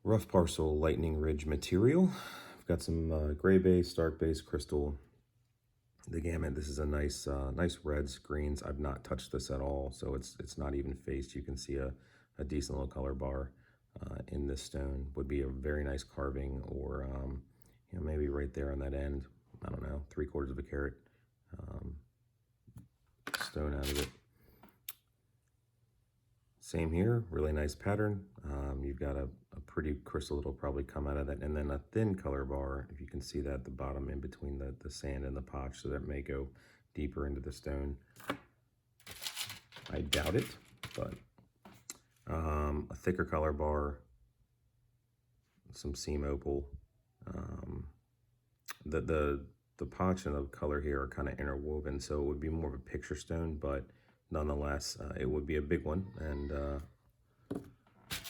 Rough Parcel Lightning Ridge material. I've got some gray base, dark base, crystal, the gamut. This is a nice nice reds, greens. I've not touched this at all, so it's not even faced. You can see a decent little color bar in this stone. Would be a very nice carving, or you know, maybe right there on that end, I don't know, 3/4 of a carat stone out of it. Same here, really nice pattern. You've got a pretty crystal that'll probably come out of that, and then a thin color bar, if you can see that at the bottom in between the sand and the potch, so that may go deeper into the stone. I doubt it, but a thicker color bar, some seam opal. The potch and the color here are kind of interwoven, so it would be more of a picture stone, but nonetheless, it would be a big one and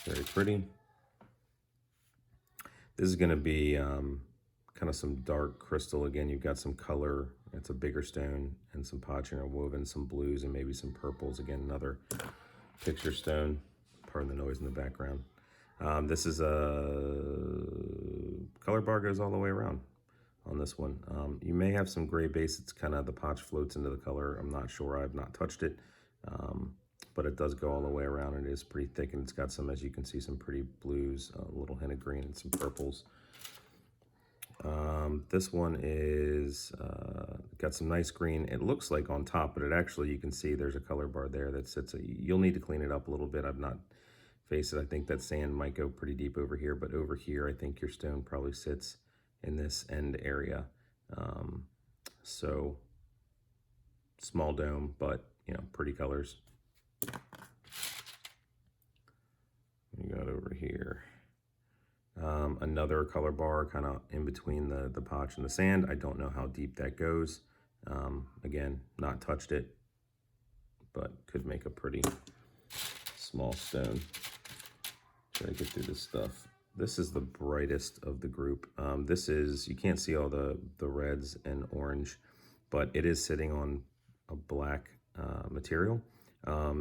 very pretty. This is going to be kind of some dark crystal. Again, you've got some color. It's a bigger stone and some potch interwoven, some blues and maybe some purples. Again, another picture stone. Pardon the noise in the background. This is a color bar goes all the way around on this one. You may have some gray base. It's kind of the potch floats into the color. I'm not sure. I've not touched it. But it does go all the way around, and it is pretty thick, and it's got some, as you can see, some pretty blues, a little hint of green, and some purples. This one is got some nice green. It looks like on top, but it actually, you can see there's a color bar there that sits. You'll need to clean it up a little bit. I've not faced it. I think that sand might go pretty deep over here, but over here, I think your stone probably sits in this end area. So small dome, but you know, pretty colors. We got over here another color bar kind of in between the potch and the sand. I don't know how deep that goes. Again, not touched it, but could make a pretty small stone. Try to get through this stuff. This is the brightest of the group. This is, you can't see all the reds and orange, but it is sitting on a black material.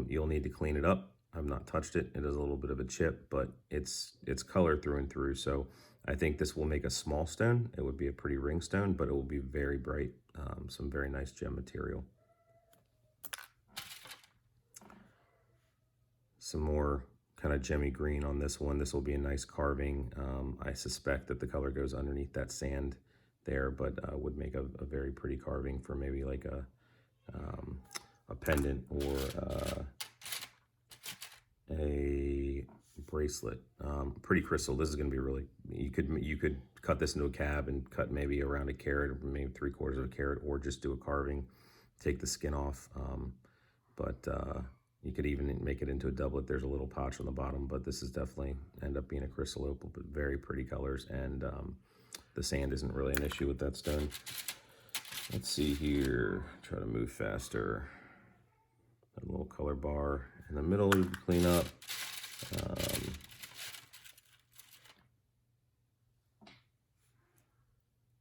You'll need to clean it up. I've not touched it. It is a little bit of a chip, but it's color through and through. So I think this will make a small stone. It would be a pretty ring stone, but it will be very bright. Some very nice gem material. Some more kind of gemmy green on this one. This will be a nice carving. I suspect that the color goes underneath that sand there, but would make a very pretty carving for maybe like a pendant or a bracelet. Pretty crystal. This is going to be really, you could cut this into a cab and cut maybe around a carat or maybe 3/4 of a carat, or just do a carving, take the skin off. But you could even make it into a doublet. There's a little potch on the bottom, but this is definitely end up being a crystal opal, but very pretty colors, and the sand isn't really an issue with that stone. Let's see here, try to move faster. A little color bar in the middle you can clean up.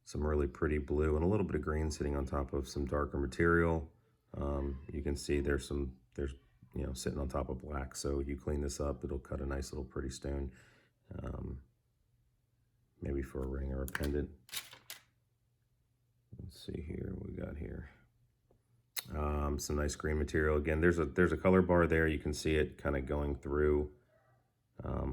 Some really pretty blue and a little bit of green sitting on top of some darker material. You can see there's you know, sitting on top of black. So you clean this up, it'll cut a nice little pretty stone, maybe for a ring or a pendant. Let's see here, what we got here. Some nice green material. Again, there's a color bar there. You can see it kind of going through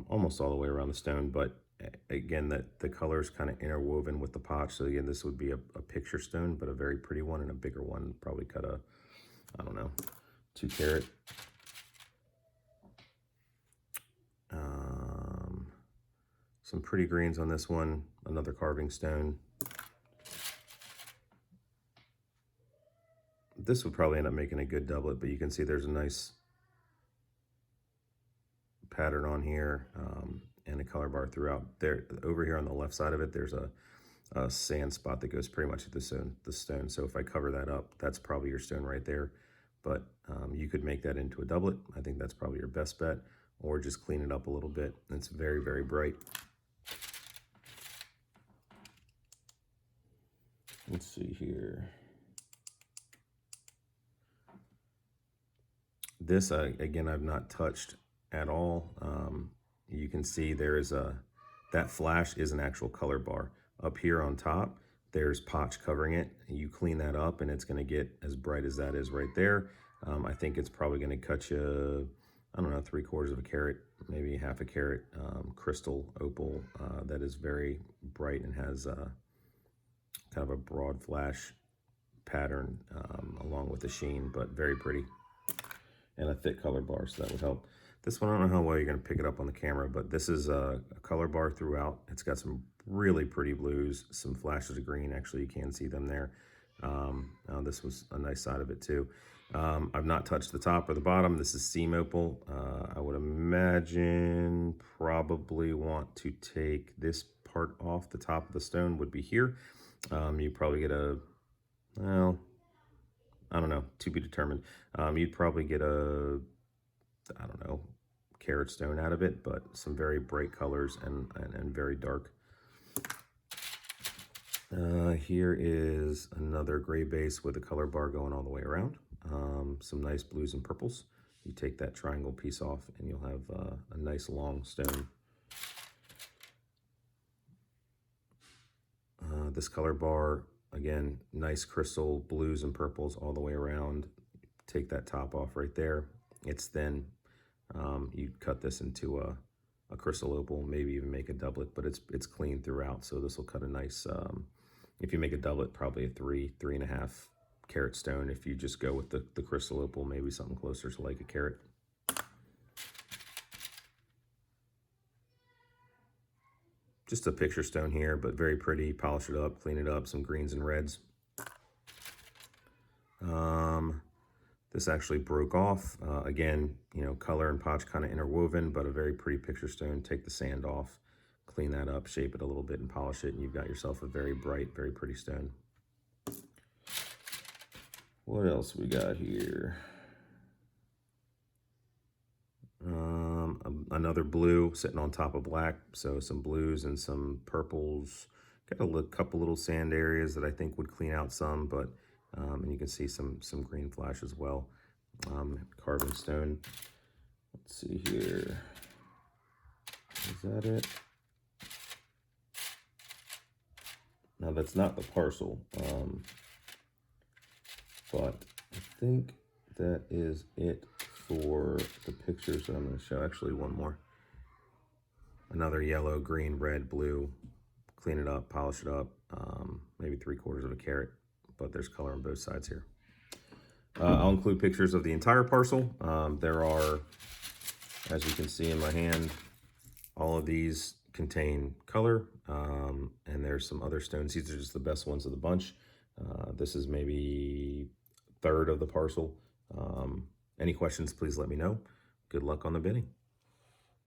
almost all the way around the stone, but again, the color is kind of interwoven with the potch. So again, this would be a picture stone, but a very pretty one, and a bigger one. Probably cut a, I don't know, 2 carat. Some pretty greens on this one. Another carving stone. This would probably end up making a good doublet, but you can see there's a nice pattern on here, and a color bar throughout. There, over here on the left side of it, there's a sand spot that goes pretty much to the stone. So if I cover that up, that's probably your stone right there. But you could make that into a doublet. I think that's probably your best bet, or just clean it up a little bit. It's very, very bright. Let's see here. This, again, I've not touched at all. You can see there is a that flash is an actual color bar. Up here on top, there's potch covering it. You clean that up and it's gonna get as bright as that is right there. I think it's probably gonna cut you, I don't know, 3/4 of a carat, maybe half a carat crystal opal that is very bright and has kind of a broad flash pattern along with the sheen, but very pretty. And a thick color bar, so that would help. This one, I don't know how well you're gonna pick it up on the camera, but this is a color bar throughout. It's got some really pretty blues, some flashes of green. Actually, you can see them there. This was a nice side of it too. I've not touched the top or the bottom. This is seam opal. I would imagine probably want to take this part off. The top of the stone would be here. You probably get a, well, I don't know, to be determined. You'd probably get a, I don't know, carat stone out of it, but some very bright colors and very dark. Here is another gray base with a color bar going all the way around. Some nice blues and purples. You take that triangle piece off and you'll have a nice long stone. This color bar, again, nice crystal blues and purples all the way around. Take that top off right there. It's thin. You cut this into a crystal opal, maybe even make a doublet, but it's clean throughout, so this will cut a nice, if you make a doublet, probably a 3.5 carat stone. If you just go with the crystal opal, maybe something closer to like a carat. Just a picture stone here, but very pretty. Polish it up, clean it up, some greens and reds. This actually broke off. Again, you know, color and potch kind of interwoven, but a very pretty picture stone. Take the sand off, clean that up, shape it a little bit and polish it, and you've got yourself a very bright, very pretty stone. What else we got here? Another blue sitting on top of black, so some blues and some purples. Got a couple little sand areas that I think would clean out some, but and you can see some green flash as well. Carving stone. Let's see here. Is that it? Now that's not the parcel, but I think that is it for the pictures that I'm going to show. Actually, one more. Another yellow, green, red, blue. Clean it up, polish it up. Maybe 3/4 of a carat, but there's color on both sides here. I'll include pictures of the entire parcel. There are, as you can see in my hand, all of these contain color, and there's some other stones. These are just the best ones of the bunch. This is maybe 1/3 of the parcel. Any questions, please let me know. Good luck on the bidding.